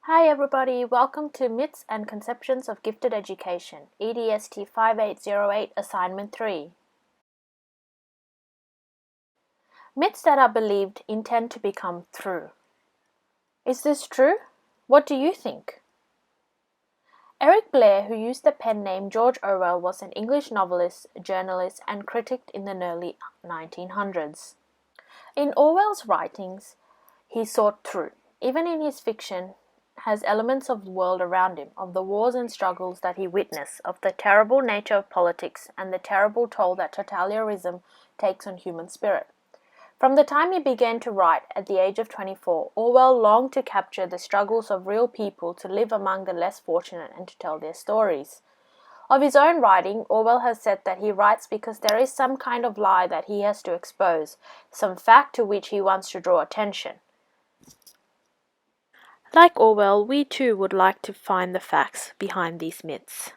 Hi everybody, welcome to Myths and Conceptions of Gifted Education, EDST 5808 Assignment 3. Myths that are believed intend to become true. Is this true? What do you think? Eric Blair, who used the pen name George Orwell, was an English novelist, journalist, and critic in the early 1900s. In Orwell's writings, he sought truth. Even in his fiction, has elements of the world around him, of the wars and struggles that he witnessed, of the terrible nature of politics and the terrible toll that totalitarianism takes on human spirit. From the time he began to write at the age of 24, Orwell longed to capture the struggles of real people, to live among the less fortunate and to tell their stories. Of his own writing, Orwell has said that he writes because there is some kind of lie that he has to expose, some fact to which he wants to draw attention. Like Orwell, we too would like to find the facts behind these myths.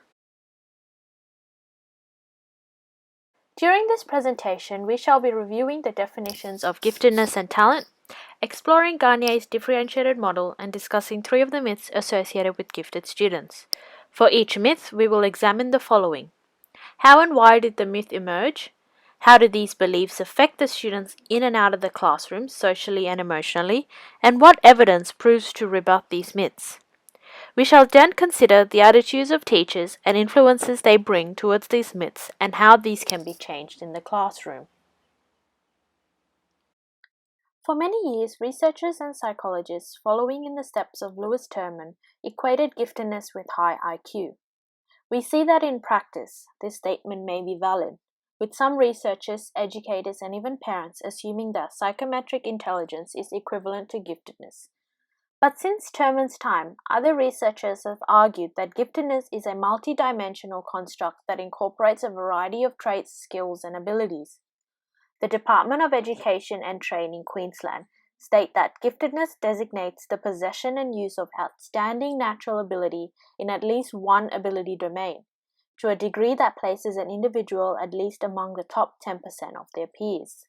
During this presentation, we shall be reviewing the definitions of giftedness and talent, exploring Garnier's differentiated model, and discussing 3 of the myths associated with gifted students. For each myth, we will examine the following. How and why did the myth emerge? How do these beliefs affect the students in and out of the classroom, socially and emotionally? And what evidence proves to rebut these myths? We shall then consider the attitudes of teachers and influences they bring towards these myths and how these can be changed in the classroom. For many years, researchers and psychologists, following in the steps of Lewis Terman, equated giftedness with high IQ. We see that in practice, this statement may be valid, with some researchers, educators, and even parents assuming that psychometric intelligence is equivalent to giftedness. But since Terman's time, other researchers have argued that giftedness is a multidimensional construct that incorporates a variety of traits, skills, and abilities. The Department of Education and Training, Queensland, state that giftedness designates the possession and use of outstanding natural ability in at least one ability domain, to a degree that places an individual at least among the top 10% of their peers.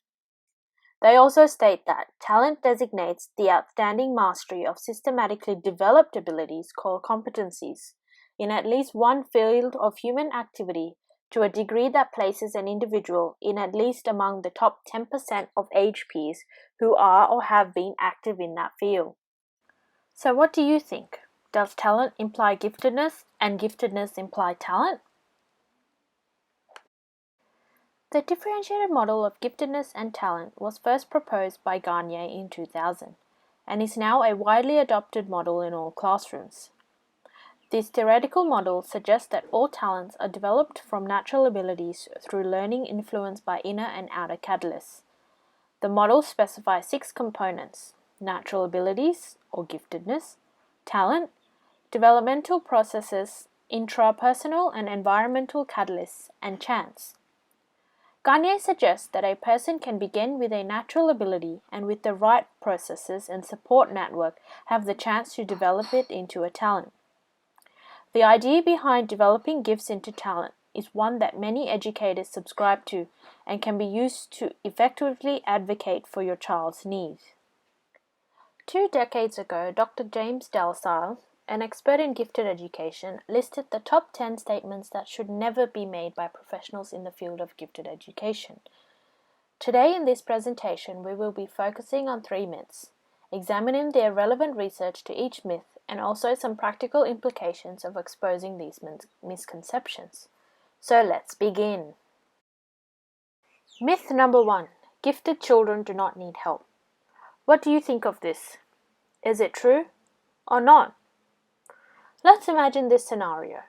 They also state that talent designates the outstanding mastery of systematically developed abilities called competencies in at least one field of human activity, to a degree that places an individual in at least among the top 10% of age peers who are or have been active in that field. So what do you think? Does talent imply giftedness and giftedness imply talent? The differentiated model of giftedness and talent was first proposed by Garnier in 2000 and is now a widely adopted model in all classrooms. This theoretical model suggests that all talents are developed from natural abilities through learning influenced by inner and outer catalysts. The model specifies 6 components: natural abilities or giftedness, talent, developmental processes, intrapersonal and environmental catalysts, and chance. Garnier suggests that a person can begin with a natural ability and with the right processes and support network have the chance to develop it into a talent. The idea behind developing gifts into talent is one that many educators subscribe to and can be used to effectively advocate for your child's needs. 2 decades ago, Dr. James Dalzell, an expert in gifted education, listed the top 10 statements that should never be made by professionals in the field of gifted education. Today in this presentation, we will be focusing on 3 myths, examining their relevant research to each myth and also some practical implications of exposing these misconceptions. So let's begin. Myth number 1. Gifted children do not need help. What do you think of this? Is it true or not? Let's imagine this scenario.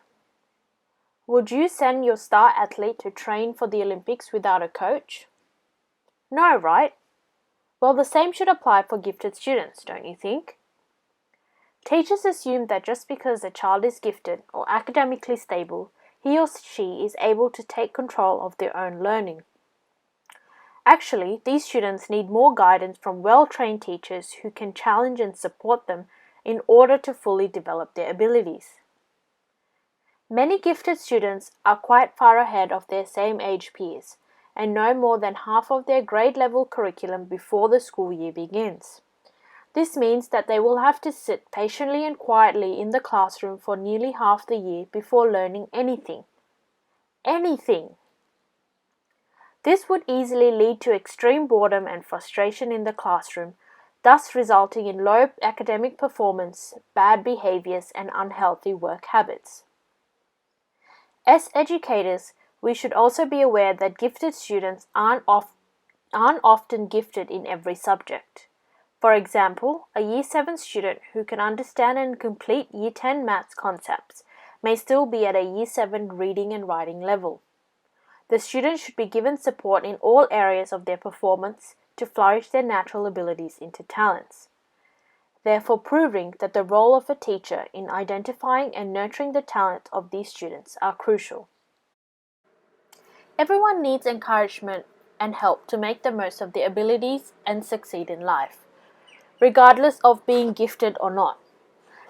Would you send your star athlete to train for the Olympics without a coach? No, right? Well, the same should apply for gifted students, don't you think? Teachers assume that just because a child is gifted or academically stable, he or she is able to take control of their own learning. Actually, these students need more guidance from well-trained teachers who can challenge and support them in order to fully develop their abilities. Many gifted students are quite far ahead of their same age peers and know more than half of their grade level curriculum before the school year begins. This means that they will have to sit patiently and quietly in the classroom for nearly half the year before learning anything. Anything! This would easily lead to extreme boredom and frustration in the classroom, thus resulting in low academic performance, bad behaviors, and unhealthy work habits. As educators, we should also be aware that gifted students aren't often gifted in every subject. For example, a Year 7 student who can understand and complete Year 10 maths concepts may still be at a Year 7 reading and writing level. The student should be given support in all areas of their performance to flourish their natural abilities into talents, therefore proving that the role of a teacher in identifying and nurturing the talent of these students are crucial. Everyone needs encouragement and help to make the most of their abilities and succeed in life, regardless of being gifted or not.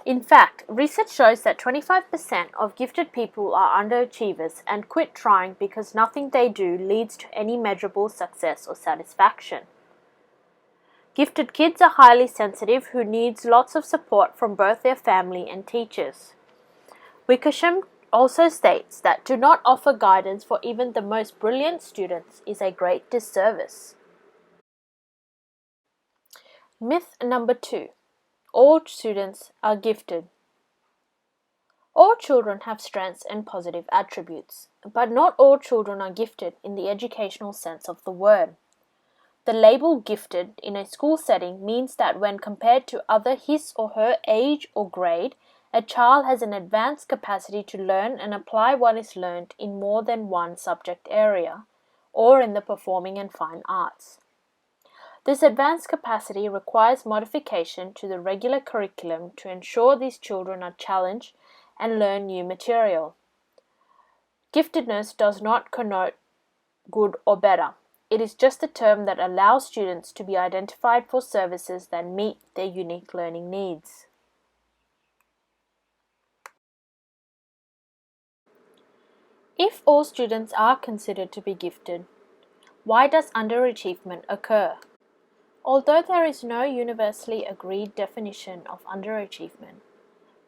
In fact, research shows that 25% of gifted people are underachievers and quit trying because nothing they do leads to any measurable success or satisfaction. Gifted kids are highly sensitive who needs lots of support from both their family and teachers. Wickersham also states that to not offer guidance for even the most brilliant students is a great disservice. Myth number 2. All students are gifted. All children have strengths and positive attributes, but not all children are gifted in the educational sense of the word. The label gifted in a school setting means that when compared to other his or her age or grade, a child has an advanced capacity to learn and apply what is learned in more than one subject area, or in the performing and fine arts. This advanced capacity requires modification to the regular curriculum to ensure these children are challenged and learn new material. Giftedness does not connote good or better. It is just a term that allows students to be identified for services that meet their unique learning needs. If all students are considered to be gifted, why does underachievement occur? Although there is no universally agreed definition of underachievement,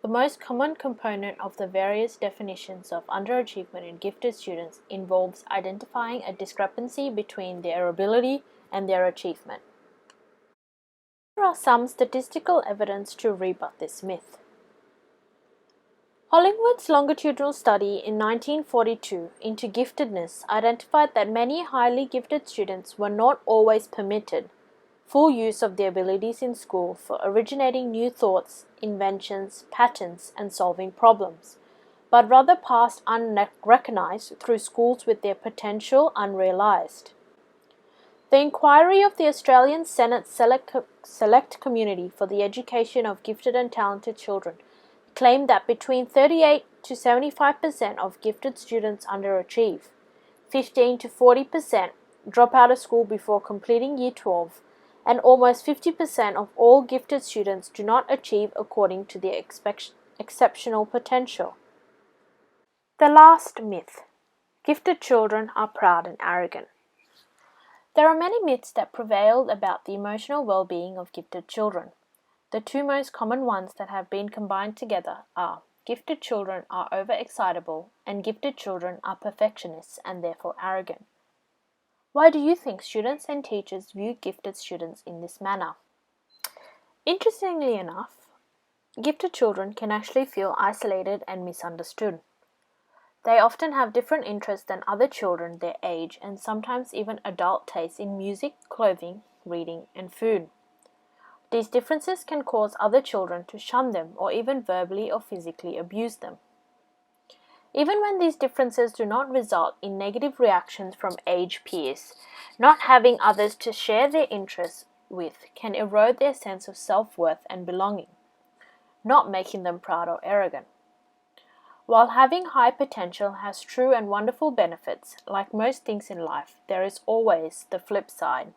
the most common component of the various definitions of underachievement in gifted students involves identifying a discrepancy between their ability and their achievement. There are some statistical evidence to rebut this myth. Hollingwood's longitudinal study in 1942 into giftedness identified that many highly gifted students were not always permitted full use of their abilities in school for originating new thoughts, inventions, patterns, and solving problems, but rather passed unrecognized through schools with their potential unrealized. The inquiry of the Australian Senate Select Committee for the Education of Gifted and Talented Children claimed that between 38 to 75% of gifted students underachieve, 15 to 40% drop out of school before completing Year 12, and almost 50% of all gifted students do not achieve according to their exceptional potential. The last myth. Gifted children are proud and arrogant. There are many myths that prevail about the emotional well-being of gifted children. The two most common ones that have been combined together are gifted children are overexcitable and gifted children are perfectionists and therefore arrogant. Why do you think students and teachers view gifted students in this manner? Interestingly enough, gifted children can actually feel isolated and misunderstood. They often have different interests than other children their age and sometimes even adult tastes in music, clothing, reading, and food. These differences can cause other children to shun them or even verbally or physically abuse them. Even when these differences do not result in negative reactions from age peers, not having others to share their interests with can erode their sense of self-worth and belonging, not making them proud or arrogant. While having high potential has true and wonderful benefits, like most things in life, there is always the flip side.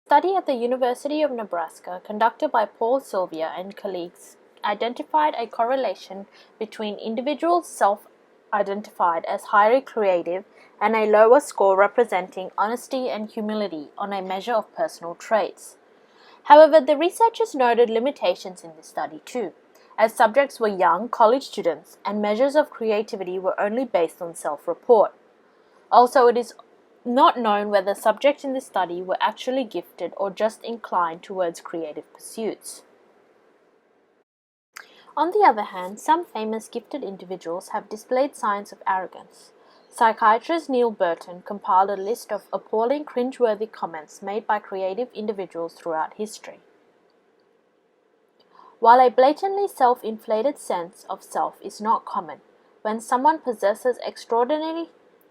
A study at the University of Nebraska conducted by Paul Sylvia and colleagues identified a correlation between individuals self-identified as highly creative and a lower score representing honesty and humility on a measure of personal traits. However, the researchers noted limitations in this study too, as subjects were young college students and measures of creativity were only based on self-report. Also, it is not known whether subjects in this study were actually gifted or just inclined towards creative pursuits. On the other hand, some famous gifted individuals have displayed signs of arrogance. Psychiatrist Neil Burton compiled a list of appalling cringeworthy comments made by creative individuals throughout history. While a blatantly self-inflated sense of self is not common, when someone possesses extraordinary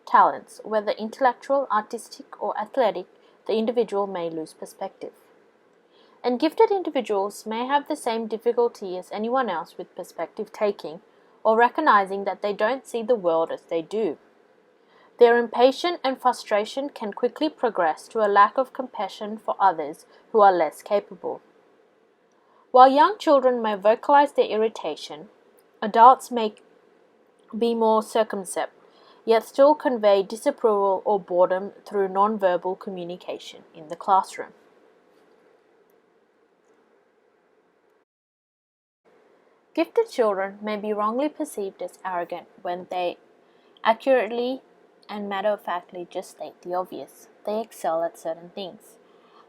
talents, whether intellectual, artistic, or athletic, the individual may lose perspective. And gifted individuals may have the same difficulty as anyone else with perspective taking, or recognizing that they don't see the world as they do. Their impatience and frustration can quickly progress to a lack of compassion for others who are less capable. While young children may vocalize their irritation, adults may be more circumspect, yet still convey disapproval or boredom through nonverbal communication in the classroom. Gifted children may be wrongly perceived as arrogant when they accurately and matter-of-factly just state the obvious. They excel at certain things.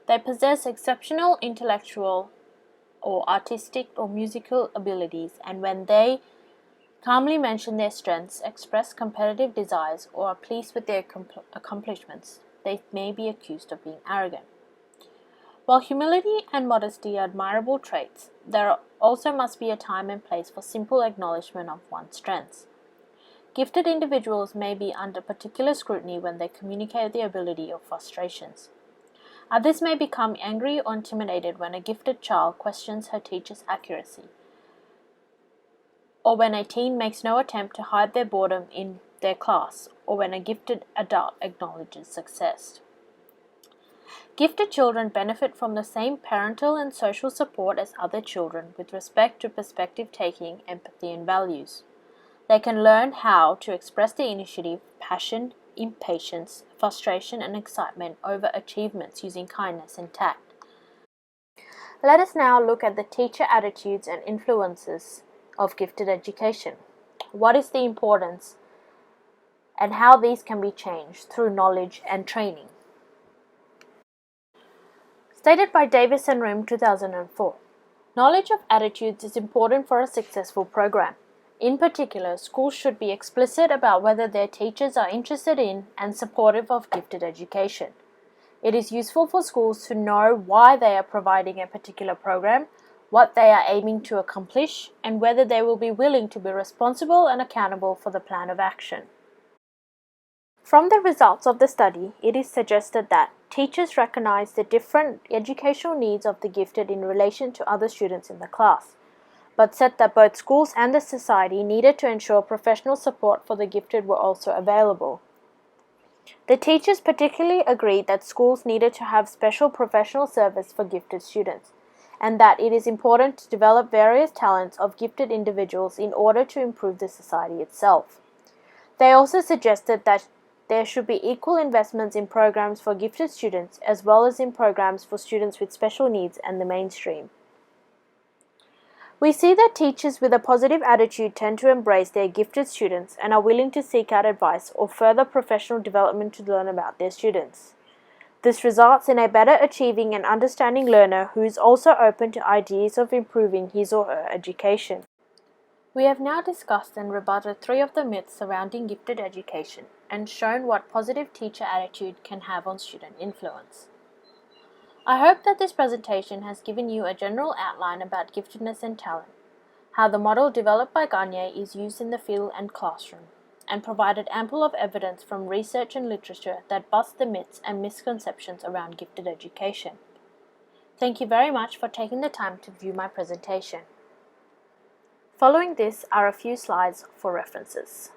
They possess exceptional intellectual or artistic or musical abilities, and when they calmly mention their strengths, express competitive desires, or are pleased with their accomplishments, they may be accused of being arrogant. While humility and modesty are admirable traits, there also must be a time and place for simple acknowledgement of one's strengths. Gifted individuals may be under particular scrutiny when they communicate their ability or frustrations. Others may become angry or intimidated when a gifted child questions her teacher's accuracy, or when a teen makes no attempt to hide their boredom in their class, or when a gifted adult acknowledges success. Gifted children benefit from the same parental and social support as other children with respect to perspective taking, empathy, and values. They can learn how to express their initiative, passion, impatience, frustration, and excitement over achievements using kindness and tact. Let us now look at the teacher attitudes and influences of gifted education. What is the importance and how these can be changed through knowledge and training? Stated by Davis and Rim 2004, knowledge of attitudes is important for a successful program. In particular, schools should be explicit about whether their teachers are interested in and supportive of gifted education. It is useful for schools to know why they are providing a particular program, what they are aiming to accomplish, and whether they will be willing to be responsible and accountable for the plan of action. From the results of the study, it is suggested that teachers recognize the different educational needs of the gifted in relation to other students in the class, but said that both schools and the society needed to ensure professional support for the gifted were also available. The teachers particularly agreed that schools needed to have special professional service for gifted students, and that it is important to develop various talents of gifted individuals in order to improve the society itself. They also suggested that there should be equal investments in programs for gifted students as well as in programs for students with special needs and the mainstream. We see that teachers with a positive attitude tend to embrace their gifted students and are willing to seek out advice or further professional development to learn about their students. This results in a better achieving and understanding learner who is also open to ideas of improving his or her education. We have now discussed and rebutted 3 of the myths surrounding gifted education and shown what positive teacher attitude can have on student influence. I hope that this presentation has given you a general outline about giftedness and talent, how the model developed by Gagne is used in the field and classroom, and provided ample of evidence from research and literature that bust the myths and misconceptions around gifted education. Thank you very much for taking the time to view my presentation. Following this are a few slides for references.